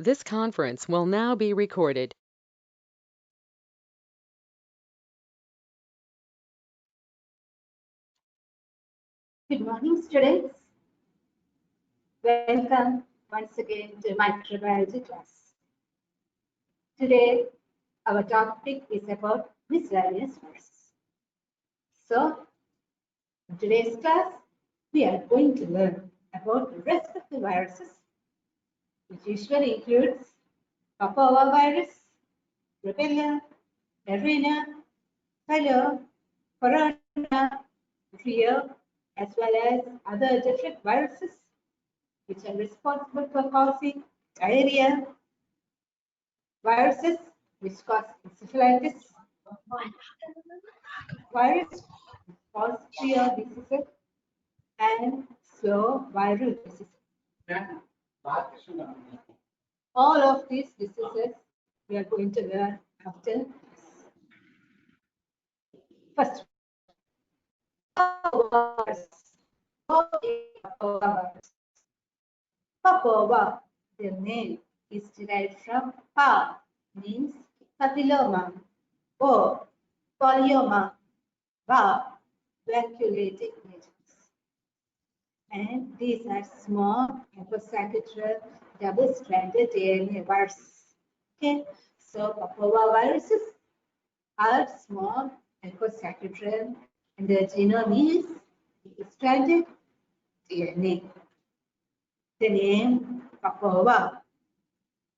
This conference will now be recorded. Good morning, students. Welcome once again to microbiology class. Today, our topic is about miscellaneous viruses. So, in today's class, we are going to learn about the rest of the viruses, which usually includes Papavirus, Rubella, Arena, Hello, Corona, Fear, as well as other different viruses which are responsible for causing diarrhea, viruses which cause encephalitis, virus cause fear diseases, and slow viral diseases. All of these diseases we are going to learn after this. First, Papova, the name is derived from pa, means papilloma, o, polyoma, va, vacuolating agents. And these are small hyposaccharide double-stranded DNA viruses. Okay, so papaviruses are small hyposaccharide and the genome is double-stranded DNA. The name Papova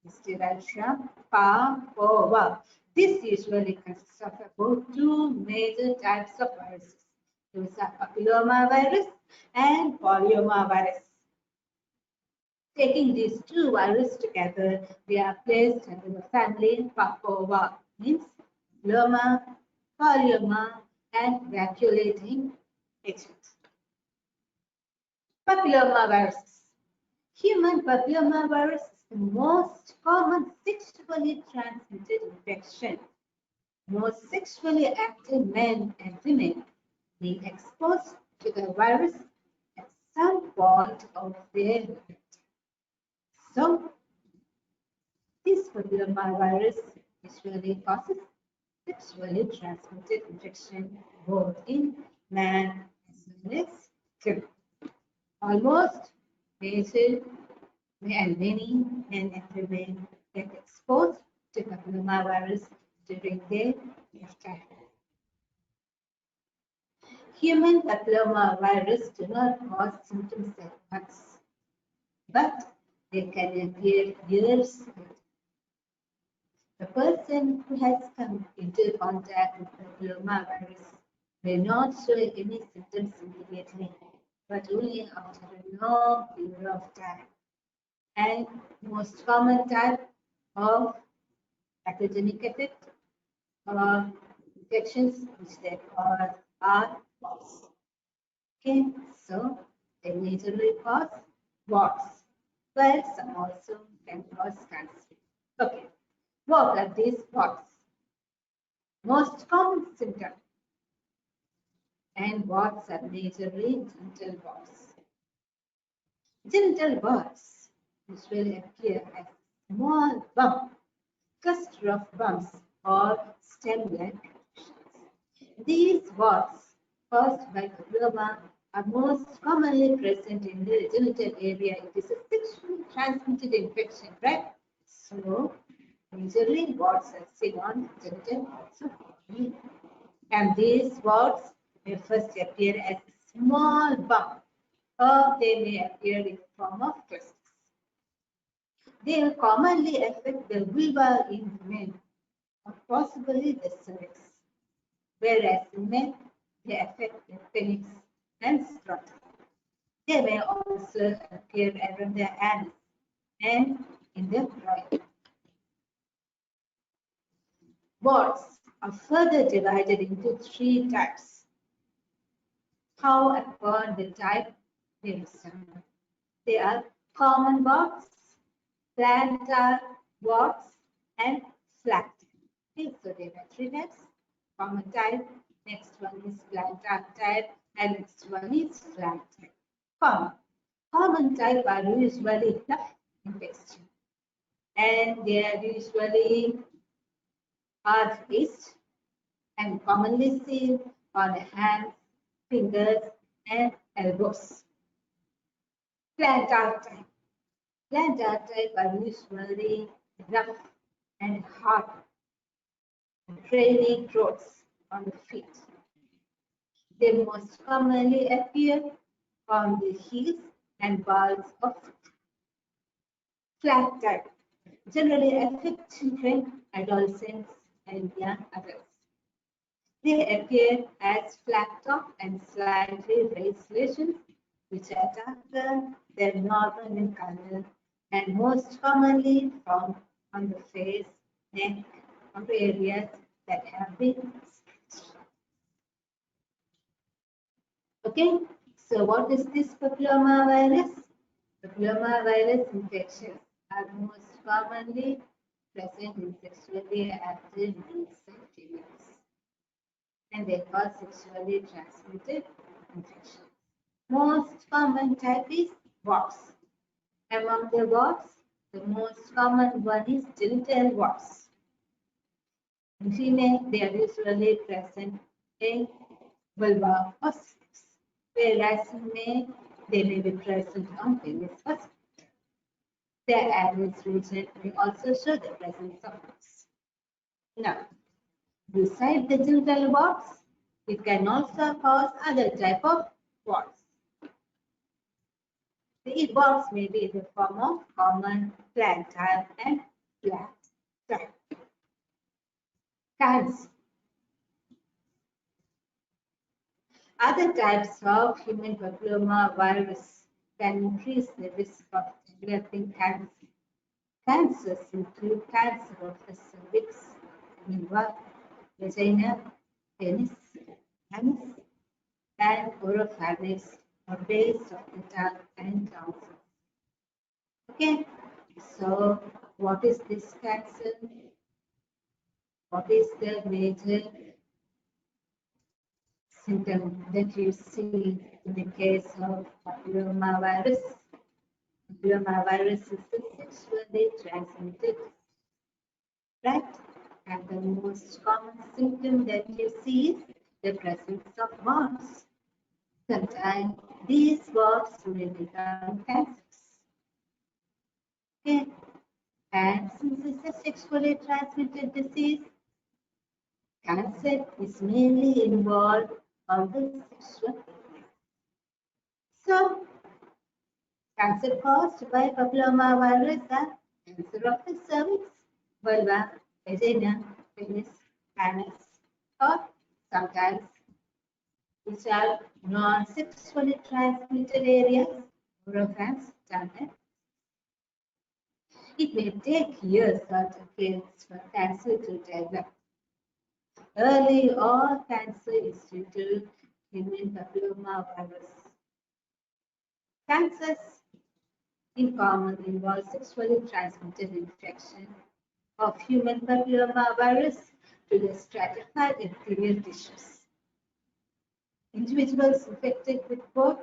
is derived from Papova. This usually consists of about two major types of viruses. Those are papilloma virus and polyoma virus. Taking these two viruses together, they are placed under the family Papova, means papilloma, polyoma, and vacuolating agents. Papilloma virus. Human papillomavirus is the most common sexually transmitted infection. Most sexually active men and women being exposed to the virus at some point of their life. So, this papillomavirus usually causes sexually transmitted infection both in man as well as women. Almost major and many men and women get exposed to papillomavirus during their lifetime. Human papillomavirus do not cause symptoms at once, but they can appear years later. The person who has come into contact with papillomavirus may not show any symptoms immediately, but only after a long period of time. And most common type of pathogenic effect or infections which they cause are warts. Okay, so they majorly cause warts, but some also can cause cancer. Okay, what are these warts? Most common symptom, and warts are majorly genital warts. Genital warts usually appear as small bump, cluster of bumps or stem-like lesions. These warts caused by papilloma are most commonly present in the genital area. It is a sexually transmitted infection, right? So, majorly warts are seen on genital parts of the body. And these warts may first appear as a small bump, or they may appear in the form of clusters. They commonly affect the vulva in men, or possibly the cervix, whereas in men, they affect the penis and scrotum. They may also appear around the anus and in the groin. Warts are further divided into three types. How upon the type they resemble. They are common warts, plantar warts, and flat. Okay, so there are three types. Common type, next one is plantar type, and next one is flat type. Common type are usually tough in texture. and they are usually hard-faced and commonly seen on hands, fingers, and elbows. Plantar type. Plantar type are usually rough and hard, trailing growths on the feet. They most commonly appear on the heels and balls of feet. Flat type generally affect children, adolescents, and young adults. They appear as flat top and slightly raised lesions, which are darker than normal in color and most commonly found on the face, neck, or areas that have been scratched. Okay, so what is this papillomavirus? Papillomavirus infections are most commonly present in sexually active males and females, and they cause sexually transmitted infections. Most common type is warts. Among the warts, the most common one is genital warts. In female, they are usually present in vulva or cervix, whereas in male, they may be present on penis or scrotum. The anus region may also show the presence of warts. Now, besides the genital warts, it can also cause other type of warts. The warts may be in the form of common, plantar, and flat type. Cancer. Other types of human papillomavirus can increase the risk of developing cancer. Cancers include cancer of the cervix, vulva, vagina, penis, anus, and oropharynx, or base of the tongue and tonsils. Okay, so what is this cancer? What is the major symptom that you see in the case of papillomavirus? Papillomavirus is a sexually transmitted, right? And the most common symptom that you see is the presence of warts. Sometimes these warts may become cancers. Okay. And since it's a sexually transmitted disease, cancer is mainly involved on the sexual area. So, cancer caused by papillomavirus are cancer of the cervix, vulva, vagina, penis, anus, or sometimes which are non-sexually transmitted areas, organs, tongue. It may take years or decades for cancer to develop. Early or cancer is due to human papillomavirus. Cancers in common involve sexually transmitted infection of human papillomavirus to the stratified interior tissues. Individuals infected with both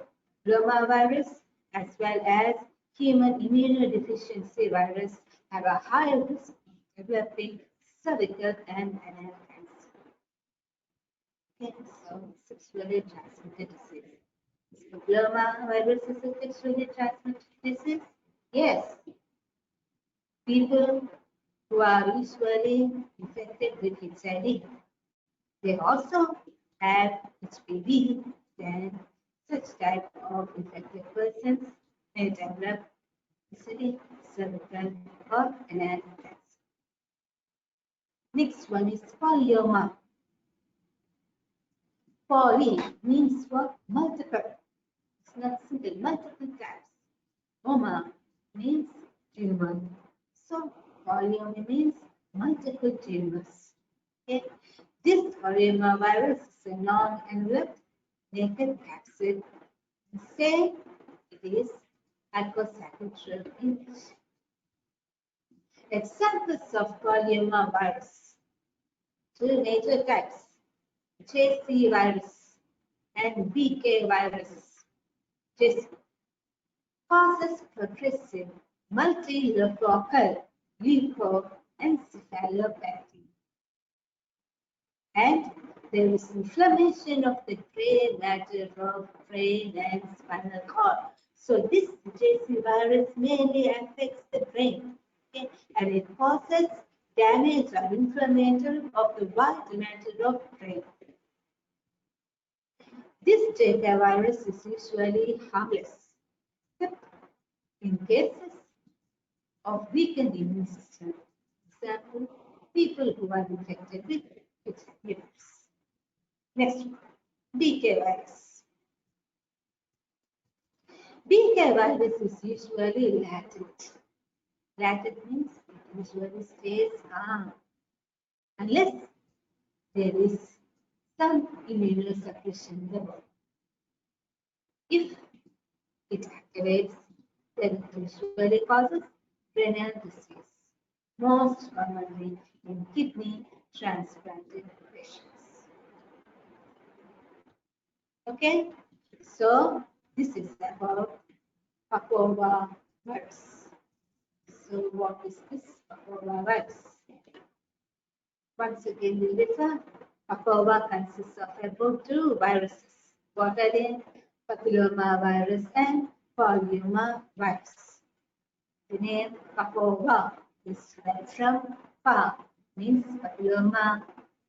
papillomavirus as well as human immunodeficiency virus have a higher risk of developing cervical and anal cancer. Okay, so sexually transmitted disease. Is papillomavirus is a sexually transmitted disease? Yes. People who are usually infected with HIV, they also have HPV, then such type of infected persons may develop obesity, cervical, or anal cancer. Next one is polyoma. Poly means what? Multiple. It's not single, multiple types. Oma means tumor. So polyoma means multiple tumors. Okay. This coronavirus is a non-enveloped naked capsid. Say it is icosahedral in English. Examples of polyomavirus. Two major types, JC virus and BK virus. JC causes progressive multilocal leukoencephalopathy. And there is inflammation of the gray matter of brain and spinal cord. So this JC virus mainly affects the brain, okay? And it causes damage or inflammation of the white matter of brain. This Zika virus is usually harmless, except in cases of weakened immune system. For example, people who are infected with epidemics. Next one, BK virus. BK virus is usually latent. Latent means it usually stays calm unless there is some immunosuppression in the body. If it activates, then it usually causes renal disease, most commonly in kidney transplanted patients. Okay, so this is about Papova virus. So what is this Papova virus? Once again, we refer. Papova consists of about two viruses. What are they? Papilloma virus and polyoma virus. The name Papova is derived from Pa means papilloma,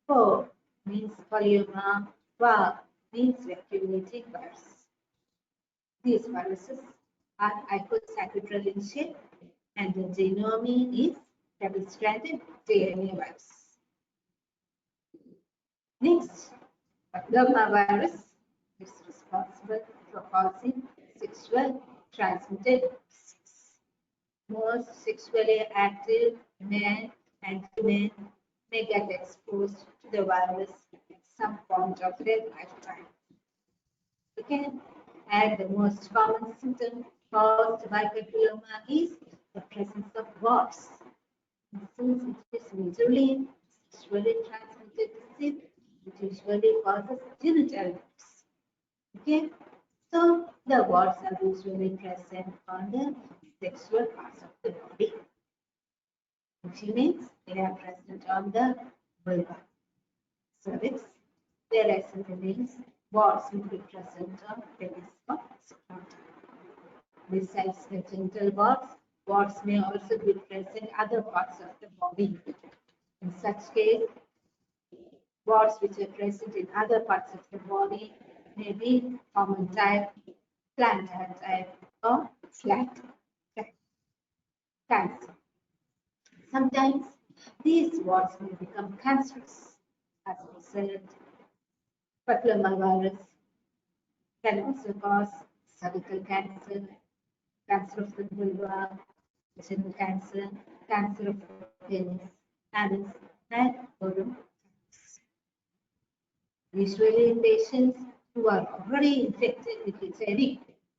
Po means polyoma, Va means circulating virus. These viruses are icosahedral in shape and the genome is double-stranded DNA virus. Next, papilloma virus is responsible for causing sexual transmitted disease. Most sexually active men and women may get exposed to the virus at some point of their lifetime. Okay, and the most common symptom caused by papilloma is the presence of warts. And since it is majorly sexually transmitted disease, it usually causes genital warts. Okay, so the warts are usually present on the sexual parts of the body, which means they are present on the vulva, cervix, whereas in the males, warts will be present on penis or scrotum. Besides the genital warts may also be present in other parts of the body. In such case, warts which are present in other parts of the body may be common type, plantar type, or flat type cancer. Sometimes these warts may become cancerous. As we said, papilloma virus can also cause cervical cancer, cancer of the vulva, vaginal cancer, cancer of the penis, anus, and oral. Usually in patients who are already infected with HIV,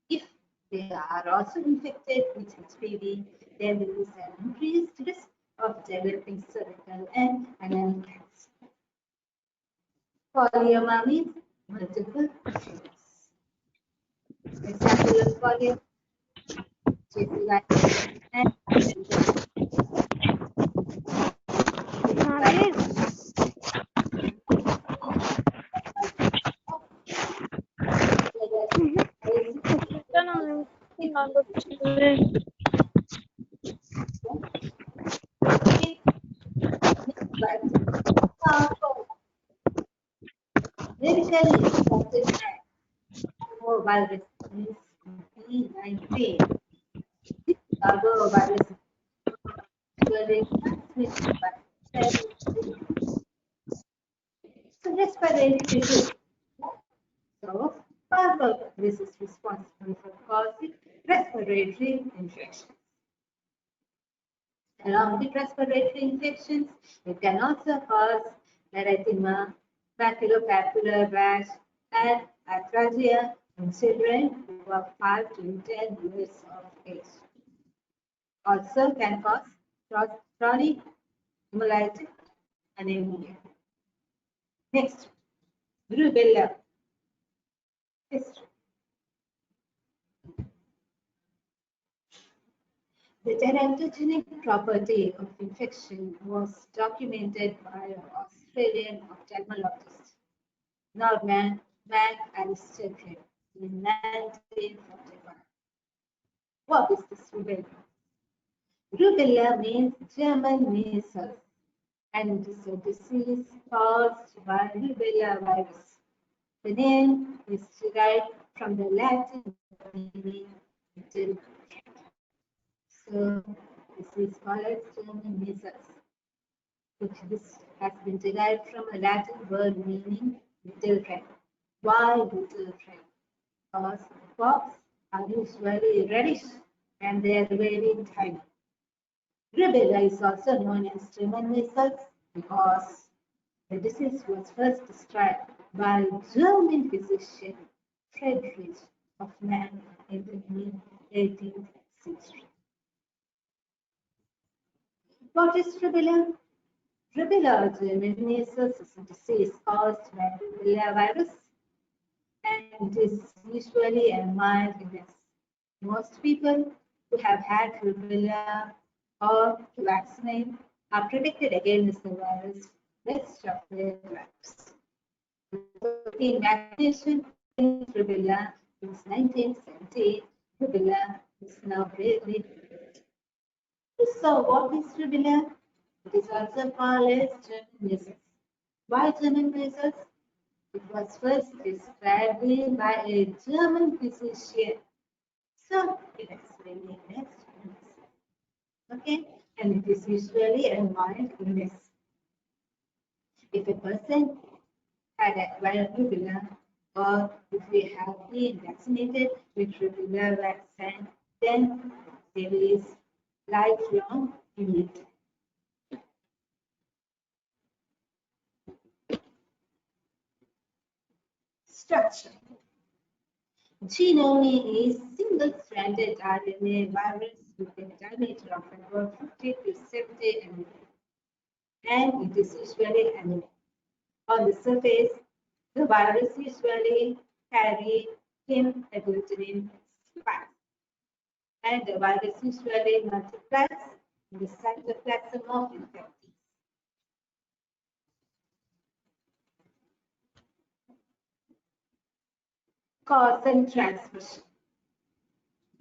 if they are also infected with HPV, there will be an increased risk of developing cervical and anal cancer. Polyoma means multiple tumors. Example of polyoma, and medically important virus means B19. This virus is usually transmitted by respiratory route. So, Marburg is responsible for causing respiratory infections. Along with respiratory infections, it can also cause erythema, maculopapular rash, and arthralgia in children who are 5 to 10 years of age. Also can cause chronic hemolytic anemia. Next, Rubella. History. The teratogenic property of infection was documented by Australian ophthalmologist Norman McAllister in 1945. What is this rubella? Rubella means German measles, and it is a disease caused by rubella virus. The name is derived from the Latin meaning little. So this is called as German measles. This has been derived from a Latin word meaning little friend. Why little friend? Because pox are usually reddish and they are very tiny. Rubella is also known as German measles because the disease was first described by German physician Friedrich Hoffmann in the mid-18th century. What is rubella? Rubella or German measles is a disease caused by rubella virus, and it is usually a mild illness. Most people who have had rubella or to vaccinate are protected against the virus rest of their lives. In vaccination against rubella since 1970, rubella is now rarely treated. So, what is rubella? It is also called as German measles. Why German measles? It was first described by a German physician. So, it is really next. Okay, and it is usually a mild illness. If a person had acquired rubella, or if we have been vaccinated with rubella vaccine, then there is lifelong immunity. Structure. Genome is single-stranded RNA virus with a diameter of about 50 to 70 mm, and it is usually anemic. On the surface, the virus usually carry hemagglutinin spikes, and the virus usually multiplies in the cytoplasm of infectees. Cause and transmission.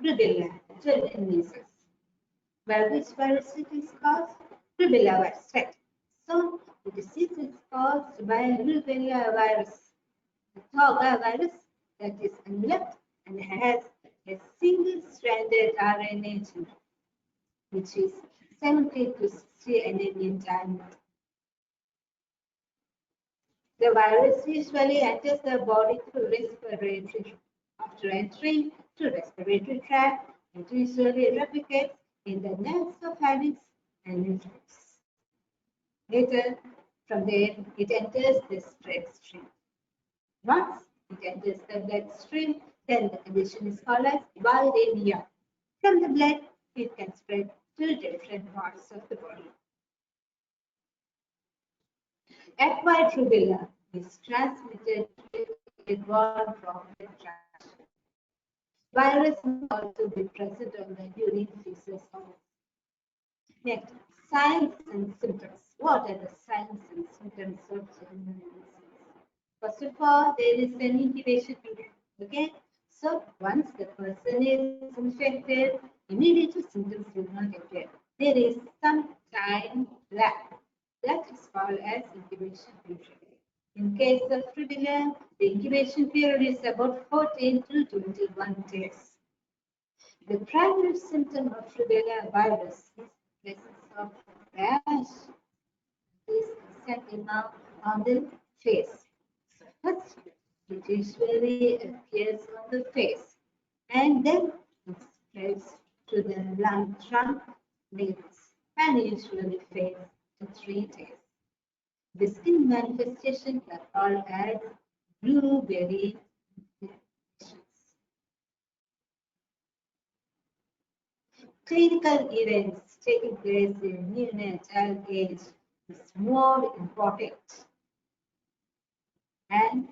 Rubella, German measles. By which virus it is caused? Rubella virus, right? So, the disease is caused by rubella virus, the Toga virus that is enveloped and has a single-stranded RNA gene, which is 70 to 60 nm in diameter. The virus usually enters the body through respiratory. After entering to respiratory tract, it usually replicates in the nasopharynx and larynx. Later, from there, it enters the bloodstream. Once it enters the bloodstream, then the condition is called as viremia. From the blood, it can spread to different parts of the body. Acquired rubella is transmitted with airborne droplet transmission. Virus may also be present on the urine feces of. Next, signs and symptoms. What are the signs and symptoms of German disease? First of all, there is an incubation period. Okay, so once the person is infected, immediate symptoms will not appear. There is some time lag. That is called as incubation period. In case of rubella, the incubation period is about 14 to 21 days. The primary symptom of rubella virus is presence of rash, is exanthema on the face. So first, it usually appears on the face, and then it spreads to the lung trunk, legs, and usually fades to 3 days. The skin manifestations are called as blueberry infections. Clinical events taking place in neonatal age is more important. And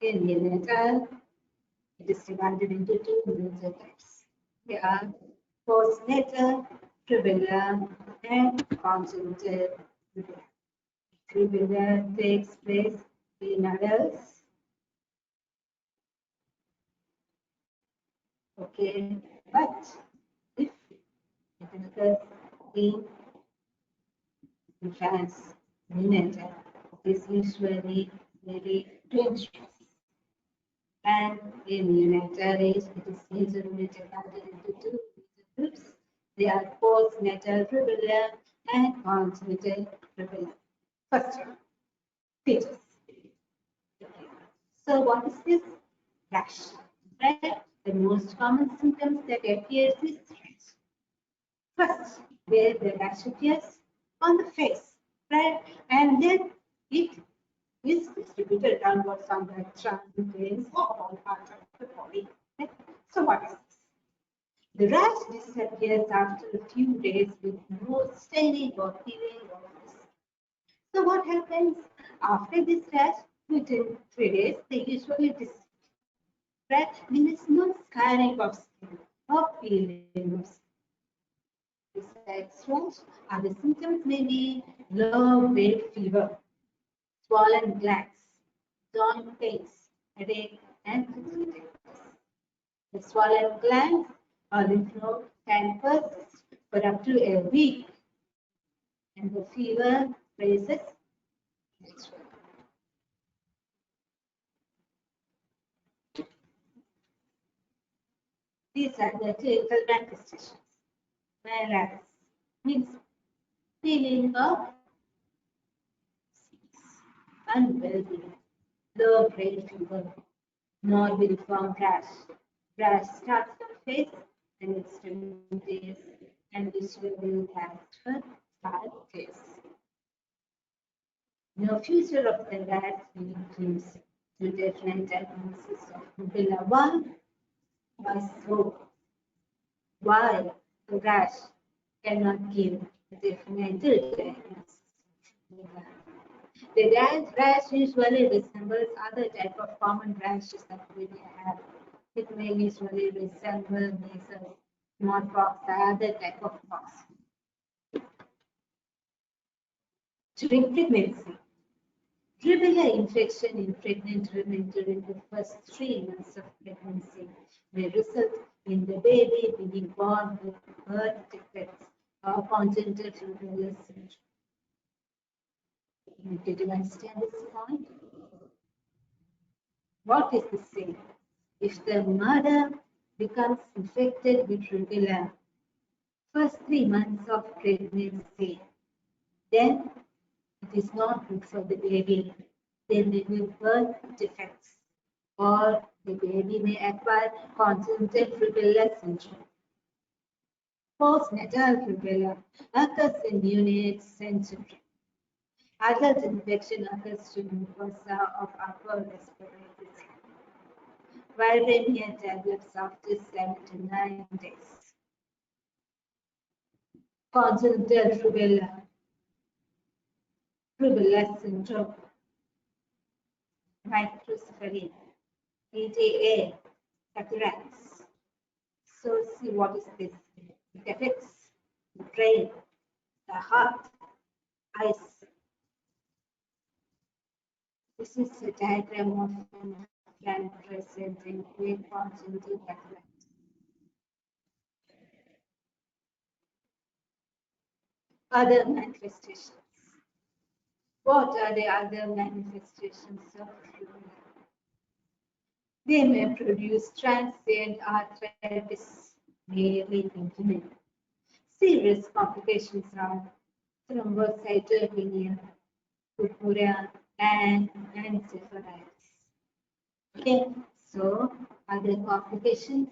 in neonatal, it is divided into two major types. They are postnatal rubella and congenital rubella. Rubella takes place in adults. Okay, but if it occurs in infants, neonatal, it is usually very dangerous. And in neonatal age, it is usually divided into two groups. They are postnatal rubella and congenital rubella. First one, fetus. So what is this? Rash. Right? The most common symptoms that appears is rash. First, where the rash appears on the face, right? And then it is distributed downwards on the trunk, veins, or all parts of the body. Right? So what is this? The rash disappears after a few days with no staining or peeling or this. So what happens after this rash? Within 3 days, they usually disappear. Right? There is no scarring of skin or peeling of skin. Besides rash, other symptoms may be low-grade fever, swollen glands, joint pains, headache, and fatigue. The swollen glands or lymph node can persist for up to a week, and the fever raises next week. These are the clinical manifestations. Whereas means feeling of unwell-being, low-grade fever, non-uniform rash. Rash starts on face and extremities and usually lasts for 5 days. No future of the rash includes two different diagnoses of Rubella 1 by so why the rash cannot give a definitive diagnosis. The rash usually resembles other type of common rashes that we may have. It may usually resemble measles, smallpox, or other type of pox. During pregnancy, Rubella infection in pregnant women during the first 3 months of pregnancy may result in the baby being born with birth defects or congenital rubella syndrome. Did you understand this point? What is the same? If the mother becomes infected with rubella first 3 months of pregnancy, then it is not good for the baby. There may be birth defects, or the baby may acquire congenital rubella syndrome. Postnatal rubella occurs in neonates and children. Adult infection occurs to mucosa of upper respiratory tract. Viremia develops after 7 to 9 days. Congenital rubella syndrome, microcephaly, ETA, cataracts. So see what is this? It affects the brain, the heart, eyes. This is a diagram of an gland presenting with congenital cataract. Other manifestations. What are the other manifestations of rubella? They may produce transient arthritis, mainly in women. Serious complications are thrombocytopenia, purpura, and encephalitis. Okay, so other complications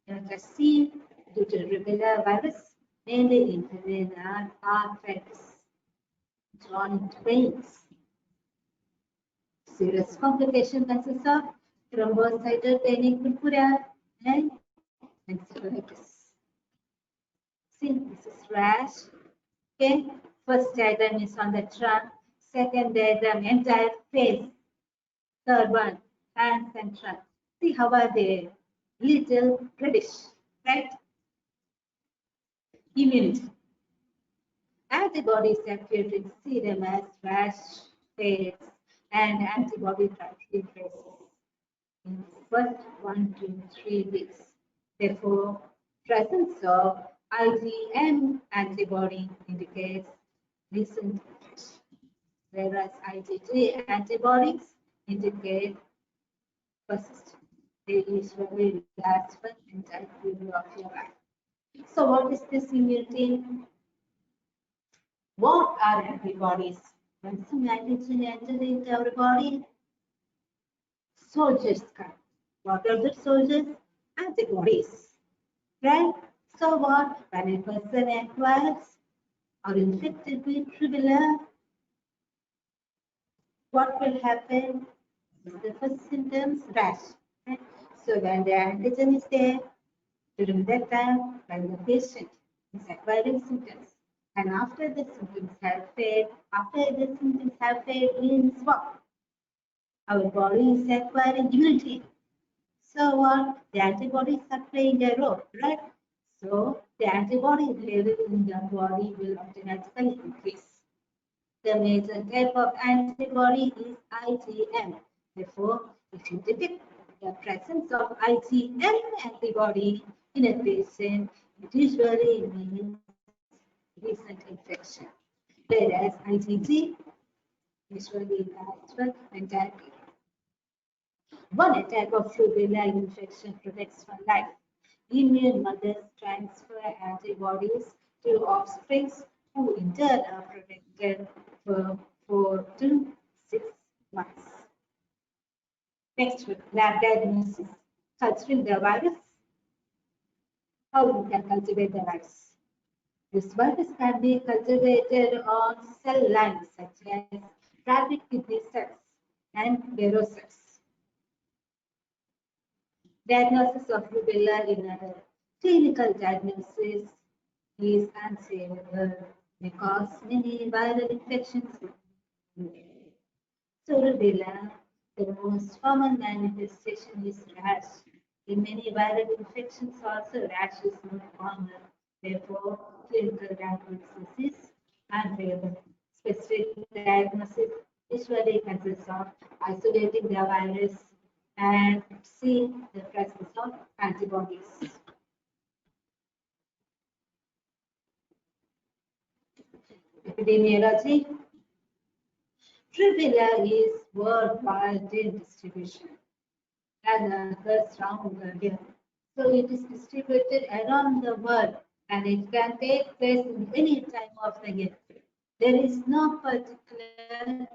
that are seen due to rubella virus, mainly in women, are arthritis, joint pains. Serious complication consists of thrombocytopenic purpura and encephalitis. See, this is rash. Okay, first diagram is on the trunk, second diagram entire face, third one hands and trunk. See how are they? Little reddish, right? Immunity. Antibodies appear in serum as rash, fades, and antibody titration traces in the first 1 to 3 weeks. Therefore, presence of IgM antibody indicates recent infection, whereas IgG antibodies indicate persistent. They usually last for the entire period of your life. So, what is this immunity? What are antibodies? When some antigen enters into our body, soldiers come. What are the soldiers? Antibodies. Right? So what? When a person acquires or infected with rubella, what will happen? The first symptoms, rash. Right? So when the antigen is there, during that time, when the patient is acquiring symptoms, and after the symptoms have faded, means what? Our body is acquiring immunity. So what? The antibodies are playing a role, right? So the antibody level in the body will automatically increase. The major type of antibody is IgM. Therefore, if you detect the presence of IgM antibody in a patient, it usually means recent infection. Whereas IgG usually lasts for entire period. One attack of rubella infection protects for life. Immune mothers transfer antibodies to offspring who in turn are protected for 4 to 6 months. Next, lab diagnosis. Culturing the virus. How we can cultivate the virus? This virus can be cultivated on cell lines such as rabbit kidney cells and aerosols. Diagnosis of rubella in a clinical diagnosis is unsayable because many viral infections. So rubella, the most common manifestation is rash. In many viral infections also rash is more common. Therefore, clinical diagnosis is unavailable. Specific diagnosis usually consists of isolating the virus and see the presence of antibodies. Epidemiology. Rubella is worldwide in distribution and occurs round the year. So it is distributed around the world and it can take place in any time of the year. There is no particular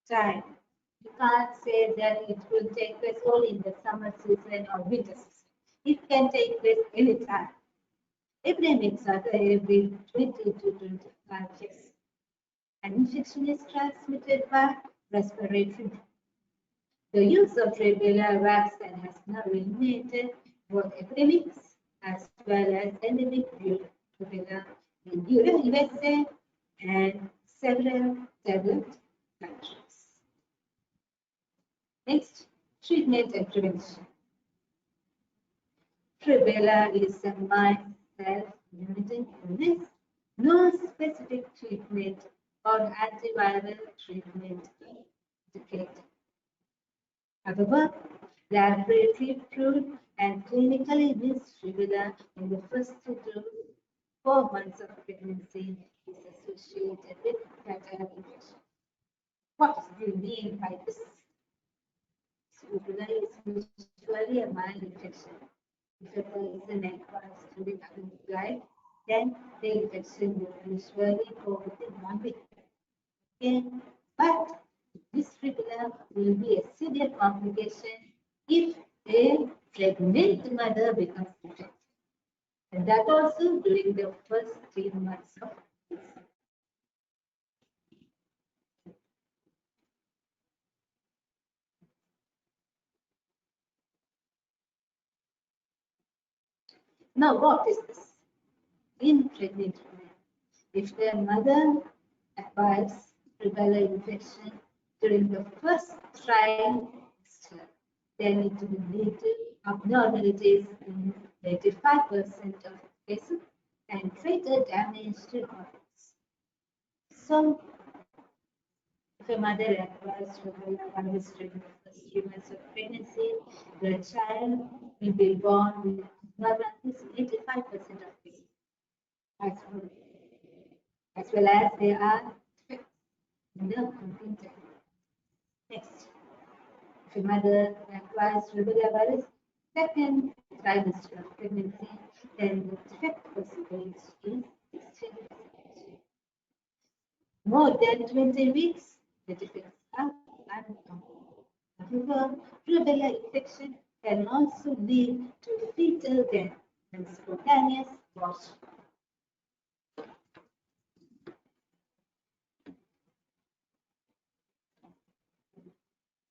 time. You can't say that it will take place only in the summer season or winter season. It can take place anytime. Epidemics occur every 20 to 25 years. An infection is transmitted by respiratory. The use of Rubella vaccine has now eliminated both epidemics as well as endemic Rubella in USA and several developed countries. Next, treatment and prevention. Rubella is a mild self-limiting illness. No specific treatment or antiviral treatment indicated. However, laboratory proved and clinically missed rubella in the first 2 to 4 months of pregnancy is associated with fatal infection. What do you mean by this? Rubella is usually a mild infection. If a person acquires during adult life, then the infection will usually go within 1 week. Okay? But this rubella will be a severe complication if a pregnant mother becomes infected. And that also during the first 3 months of pregnancy. Now, what is this? In pregnant women, if their mother acquires rubella infection during the first trimester, then it will lead to abnormalities in 85% of cases and greater damage to organs. So, if a mother acquires rubella virus during the first 3 months of pregnancy, the child will be born with abnormalities in 85% of cases, as well as there are defects in the content. Next, if a mother acquires rubella virus second trimester of pregnancy, then the defect percentage is 16%. More than 20 weeks, the defects are uncommon. However, rubella infection can also lead to fetal death and spontaneous abortion.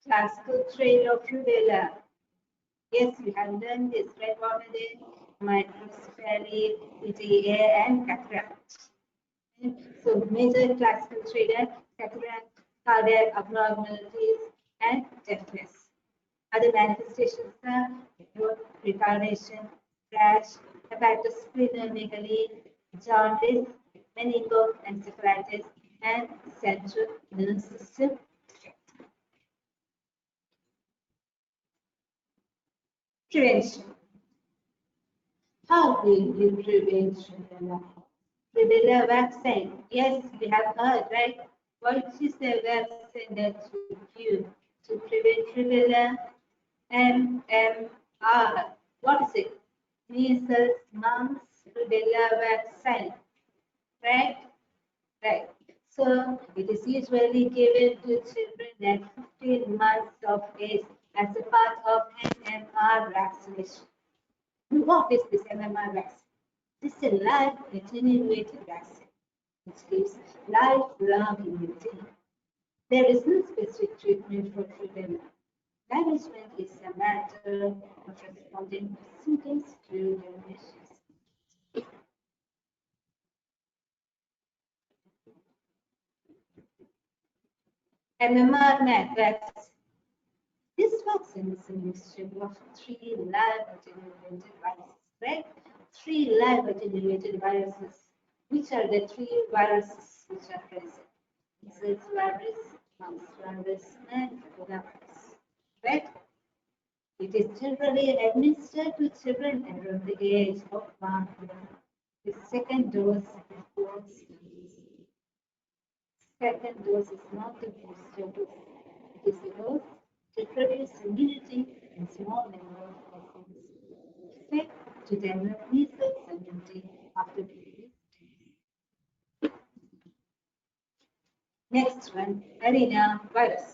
Classical trait of rubella. Yes, we have learned this, right? What are they? Microcephaly, PTA, and cataract. So, major classical trait are cataract, cardiac abnormalities, and deafness. Other manifestations are retardation, rash, hepatosplenomegaly, jaundice, meningoencephalitis, and central nervous system defect. Prevention. How will you prevent rubella? Rubella vaccine. Yes, we have heard, right? What is the vaccine that you give to prevent rubella? MMR. What is it? Measles, mumps, rubella vaccine. Right? Right. So it is usually given to children at 15 months of age as a part of MMR vaccination. What is this MMR vaccine? This is a live attenuated vaccine which gives lifelong immunity. There is no specific treatment for rubella. Management is a matter of responding to symptoms through the measures. MMR vaccine. This vaccine is a mixture of 3 live attenuated viruses, right? 3 live attenuated viruses. Which are the 3 viruses which are present? Measles virus, mumps virus, and rubella virus, right? It is generally administered to children around the age of 1 year. The second dose is second dose is not the booster dose. It is a dose to produce immunity in small number of persons. Effect to develop measles immunity after previous dose. Next one, arena virus.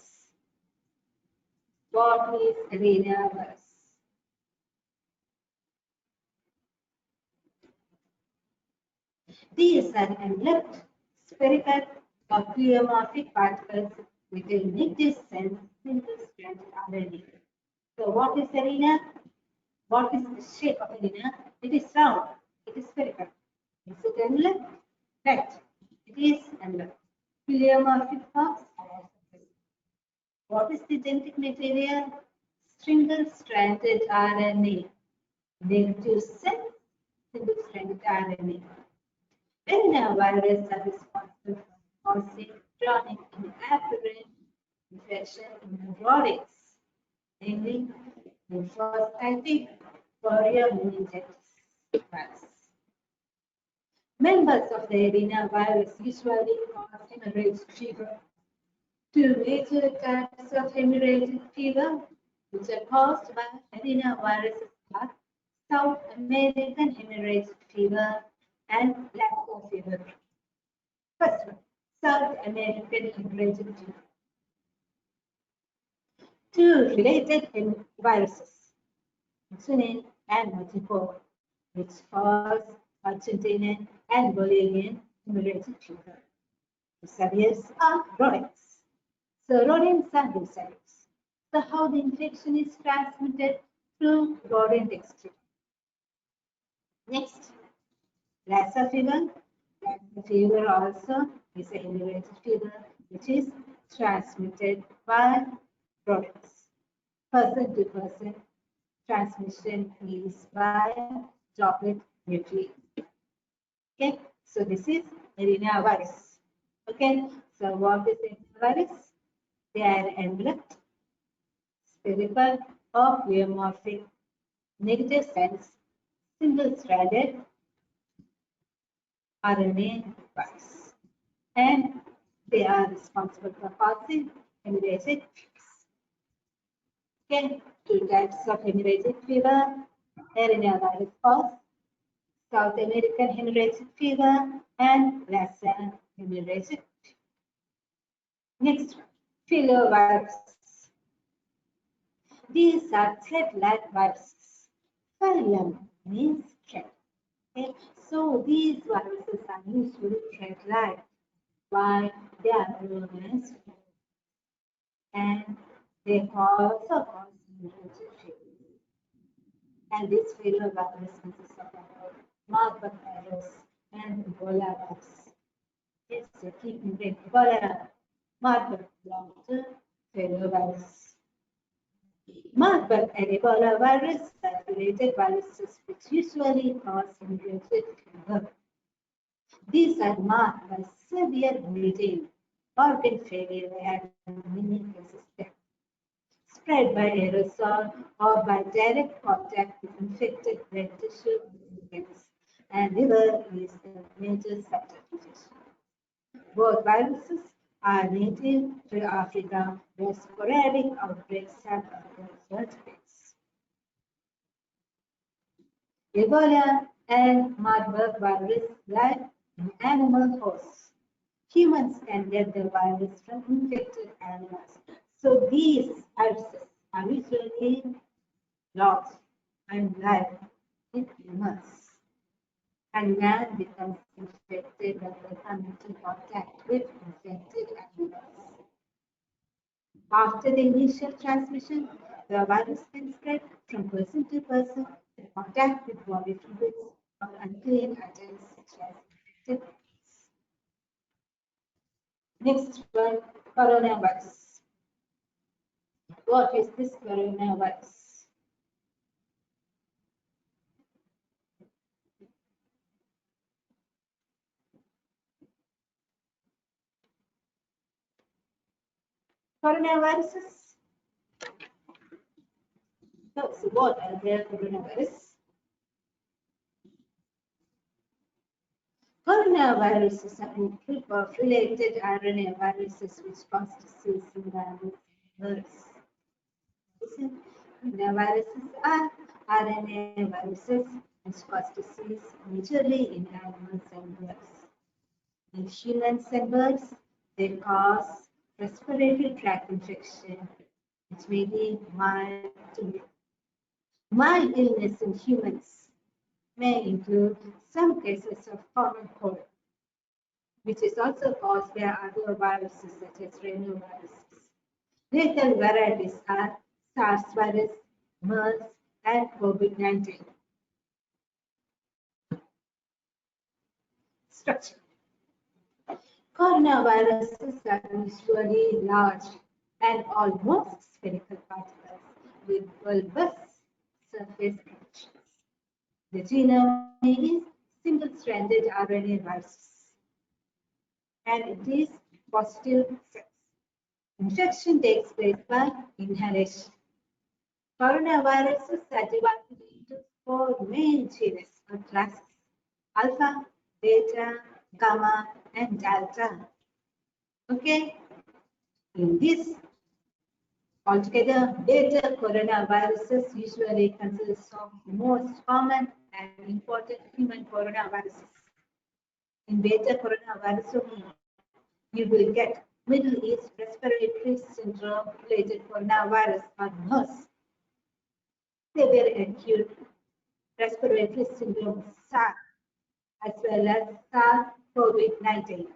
What is arena virus? These are enveloped, spherical, or pleomorphic particles with a negative sense single-stranded RNA. So, what is arena? What is the shape of arena? It is round. It is spherical. Is it enveloped? Right. It is enveloped. Pleomorphic forms are also present. What is the genetic material? Single-stranded RNA. Negative sense single-stranded RNA. Adenovirus are responsible for causing chronic and apparent infection in hemorrhagics, namely lymphocytic meningitis virus. Members of the adenovirus usually cause hemorrhagic fever. 2 major types of hemorrhagic fever, which are caused by adenoviruses, are South American hemorrhagic fever and lacto fever. First one, South American hemorrhagic fever. 2 related viruses, insulin and multiple, which cause Argentinian and Bolivian hemorrhagic fever. The subjects are rodents. So rodents are bacillus. So how the infection is transmitted through rodent excreta. Next, Lassa fever. Lassa fever also is a hemorrhagic fever which is transmitted by rodents. Person to person transmission is by droplet nuclei. Okay, so this is arenavirus. Okay, so what is arenavirus? They are enveloped, spherical, or pleomorphic, negative sense, single-stranded RNA virus, and they are responsible for causing hemorrhagic fevers. Okay, two types of hemorrhagic fever, arenavirus cause, South American hemorrhagic fever, and Russian hemorrhagic fever. Next one, filovirus. These are thread-like viruses. Phylum means thread. Okay? So these viruses are usually thread-like. Why? They are known as and they also cause hemorrhagic fever. And this filovirus consists of Marburg virus and Ebola virus. Yes, so keep in mind Ebola, Marburg belong to filovirus. Marburg and Ebola virus are related viruses which usually cause hemorrhagic fever. These are marked by severe bleeding, organ failure, and in many cases death, spread by aerosol or by direct contact with infected blood tissue organs, and liver is the major site of infection. Both viruses are native to Africa, where sporadic outbreaks have occurred. Ebola and Marburg virus live in animal hosts. Humans can get the virus from infected animals. So these viruses are usually lost and live in humans. And man becomes infected when they come into contact with infected animals. After the initial transmission, the virus can spread from person to person in contact with body fluids or unclean items such as infected things. Next one, coronavirus. What is this coronavirus? Coronaviruses. So what are the coronavirus? Coronaviruses are a group of related RNA viruses which cause disease in the Coronaviruses are RNA viruses which cause disease majorly in animals and birds. In humans and birds, they cause respiratory tract infection, which may be mild to mild. Mild illness in humans may include some cases of common cold, which is also caused by other viruses such as rhinoviruses. Lethal varieties are SARS virus, MERS, and COVID-19. Structure. Coronaviruses are usually large and almost spherical particles with bulbous surface structures. The genome is single-stranded RNA viruses, and it is positive sex. Infection takes place by inhalation. Coronaviruses are divided into four main genus or classes: alpha, beta, gamma, and delta. Okay, in this altogether, beta coronaviruses usually consist of the most common and important human coronaviruses. In beta coronavirus, you will get Middle East respiratory syndrome related coronavirus or MERS, severe acute respiratory syndrome SARS, as well as SARS-CoV-19.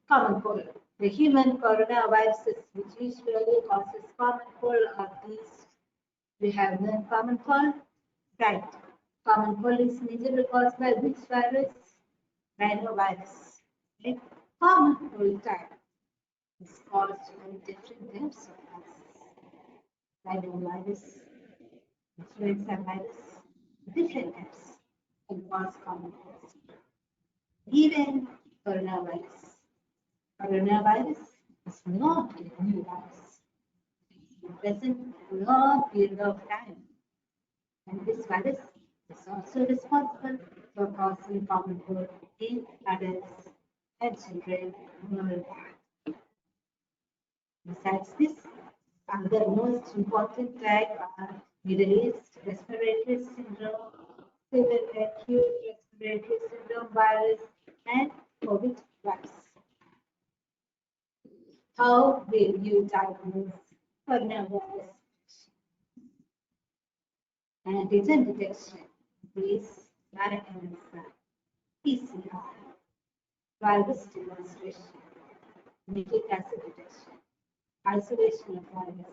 Common cold. The human coronaviruses, which usually causes common cold, are these. We have learned common cold, right? Common cold is majorly caused by which virus? Rhinovirus. Right? Common cold type is caused by different types of viruses. Rhinovirus, influenza virus, different types. and most common cause. Even coronavirus. Coronavirus is not a new virus. It is present for a long period of time. And this virus is also responsible for causing common cold in adults and children worldwide. Besides this, other most important type are Middle East respiratory syndrome, severe acute respiratory syndrome virus, and COVID virus. How will you diagnose coronavirus? Antigen detection is by PCR, virus demonstration, nucleic acid detection, isolation of virus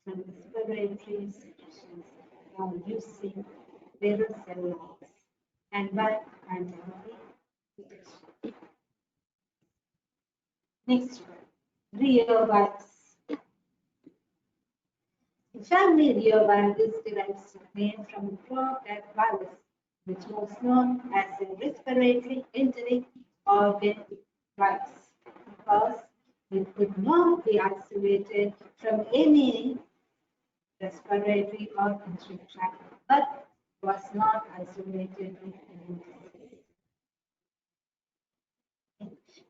from respiratory secretions by using aerosol lines and by antibody detection. Next one, reovirus. The family reovirus derives its name from the prototype virus, which was known as a respiratory enteric organ virus, because it could not be isolated from any respiratory or entry tract, but was not isolated with any disease.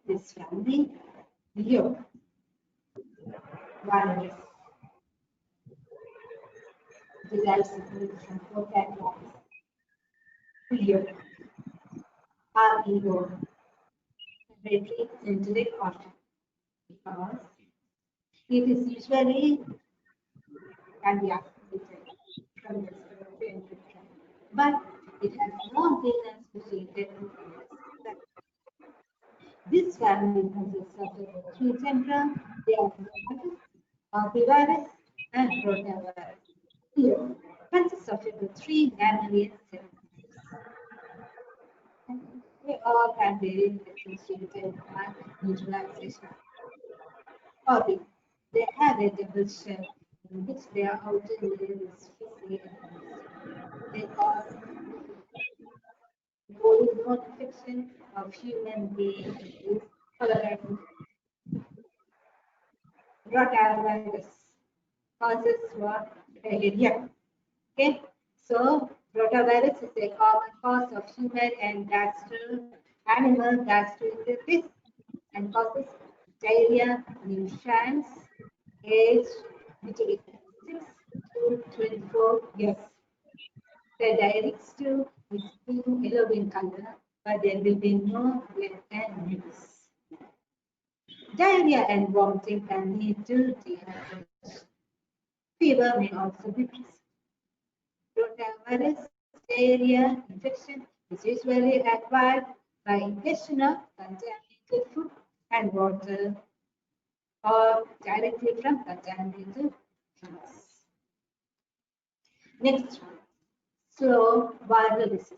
This family, Leo virus, derives its name from prototype virus, Leo, REO, respiratory enteric organ, because it is usually can be isolated from the respiratory entry tract, but it has not been associated with illness. This family consists of the three tempera, they are virus, orbivirus, and rotavirus. Here consists of the three mammalian cells. They all can be differentiated by neutralization. Orbi, they have a double shell in which their outer layer is fissy and they cause bone infection of human beings is cholera. Rotavirus causes what? Diarrhea. Okay, so rotavirus is a common cause of human and animal gastroenteritis and causes diarrhea in infants aged between 6 to 24 years. The diarrhea stool is pink yellow in color, but there will be no blood and mucus. Diarrhea and vomiting can lead to dehydration. Fever may also be present. Rotavirus diarrhea infection is usually acquired by ingestion of contaminated food and water or directly from contaminated hands. Next one, slow viral diseases.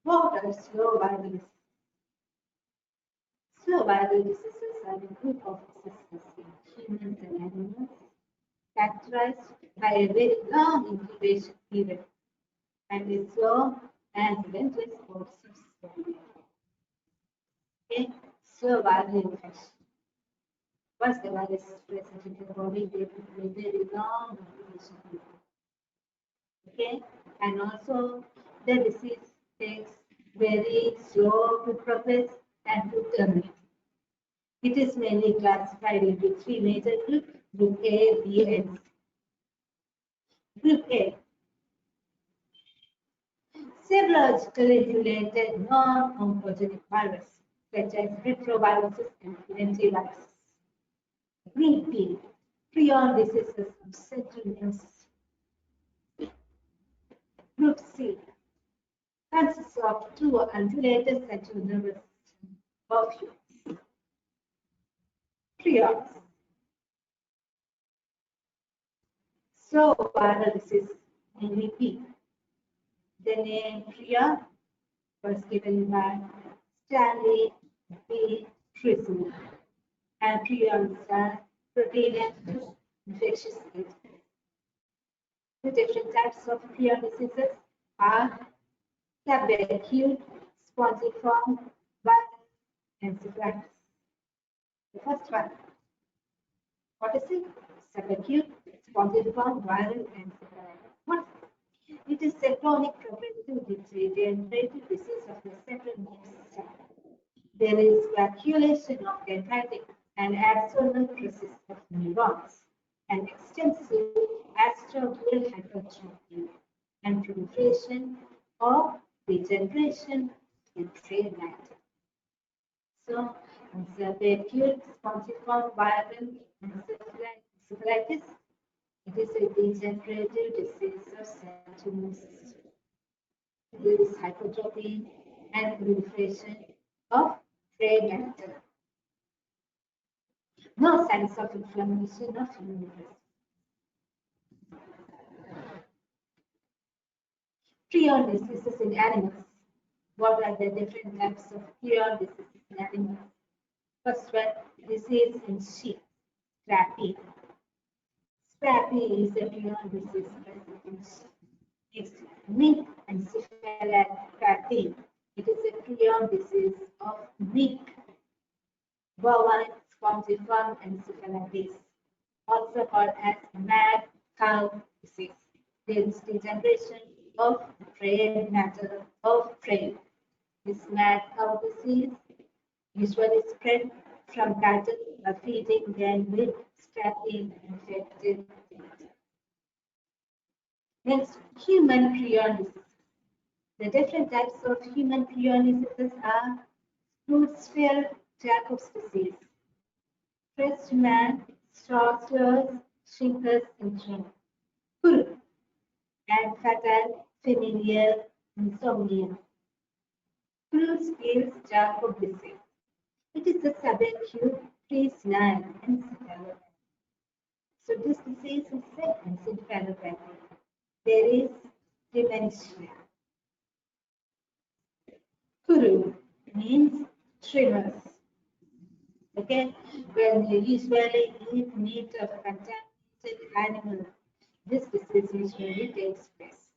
What are slow viral diseases? Slow viral diseases are a group of diseases in humans and animals characterized by a very long incubation period and a slow and relentless course of spread. Okay, slow viral infection. Once the virus is present in the body, there will be a very long incubation period. Okay, and also the disease takes very slow to progress and to terminate. It is mainly classified into three major groups, Group A, B, and C. Group A, serologically related non-oncogenic viruses, such as retroviruses and lentiviruses. Group B, prion diseases of central nervous system. Group C, consists of two unrelated central nervous system of humans. Prions. So viral disease mainly B. The name prion was given by Stanley B. Trisman, and prions are protein and infectious agents. The different types of prion diseases are subacute, spongiform, viral encephalitis. The first one, what is it? Subacute, spongiform, viral encephalitis. What? It is a chronic progressive degenerative disease of the central nervous system. There is calculation of dendritic and axonal process of neurons, and extensive astroglial hypertrophy and proliferation or degeneration in trade matter. So, acute spongiform viral encephalitis, it is a degenerative disease of central nervous system. There is hypertrophy and proliferation of trade matter. No signs of inflammation of immune system. Prion diseases in animals. What are the different types of prion diseases in animals? First one, disease in sheep, scrapie. Scrapie is a prion disease present in sheep. Next, mink encephalopathy. It is a prion disease of mink. Bovine spongiform encephalitis, also called as mad cow disease. There is degeneration of trade matter of trade. This mad cow disease usually spread from cattle by feeding them with scrapie infected meat. Next, human prion diseases. The different types of human prion diseases are Creutzfeldt-Jacobs disease, Creutzmann, Straussler's, Schindler's syndrome, Kuru, and fatal familial insomnia. Creutzfeldt-Jakob disease. It is a subacute pre-senile encephalopathy. So this disease is an encephalopathy. There is dementia. Kuru means tremors. Okay, when you usually eat meat of contaminated animals, this disease usually takes place.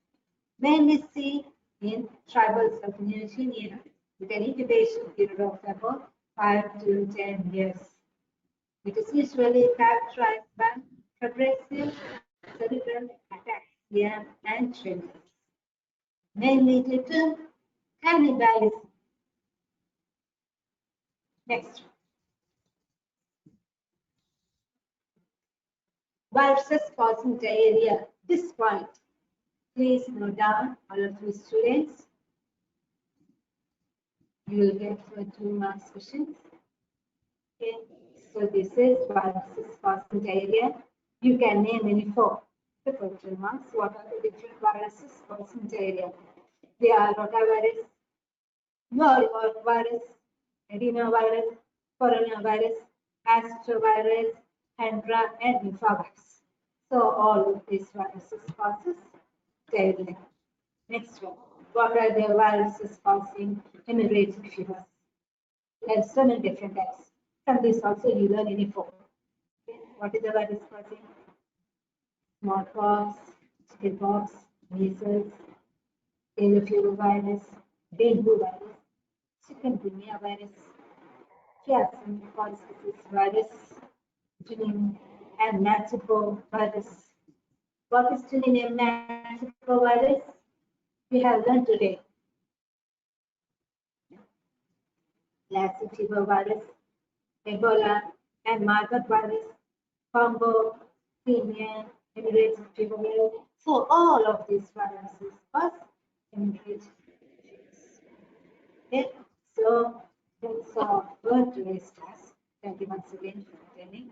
Mainly seen in tribals of New Guinea with an incubation period of about 5 to 10 years. It is usually characterized by progressive cerebral ataxia and tremors, mainly due to cannibalism. Next. Viruses causing diarrhea. At this point, please note down, all of you students. You will get for 2 marks questions. Okay, so this is viruses causing diarrhea. You can name any 4. The for 2 marks. What are the different viruses causing diarrhea? They are rotavirus, norovirus, adenovirus, coronavirus, astrovirus, hendra, and nipah. So all of these viruses causes diarrhea. Next one. What are the viruses causing hemorrhagic fever? There are so many different types. From this also you learn any 4. Okay. What is the virus causing? Smallpox, chickenpox, measles, yellow fever virus, dengue virus, chikungunya virus, Chiasm virus, Junin and Matipo virus. What is Junin and Matipo virus? We have learned today. Lassa fever virus, Ebola and Marburg virus, Congo, Kenya, hemorrhagic fever virus. So all of these viruses cause hemorrhagic fevers. Okay, so that's our today's class. Thank you once again for attending.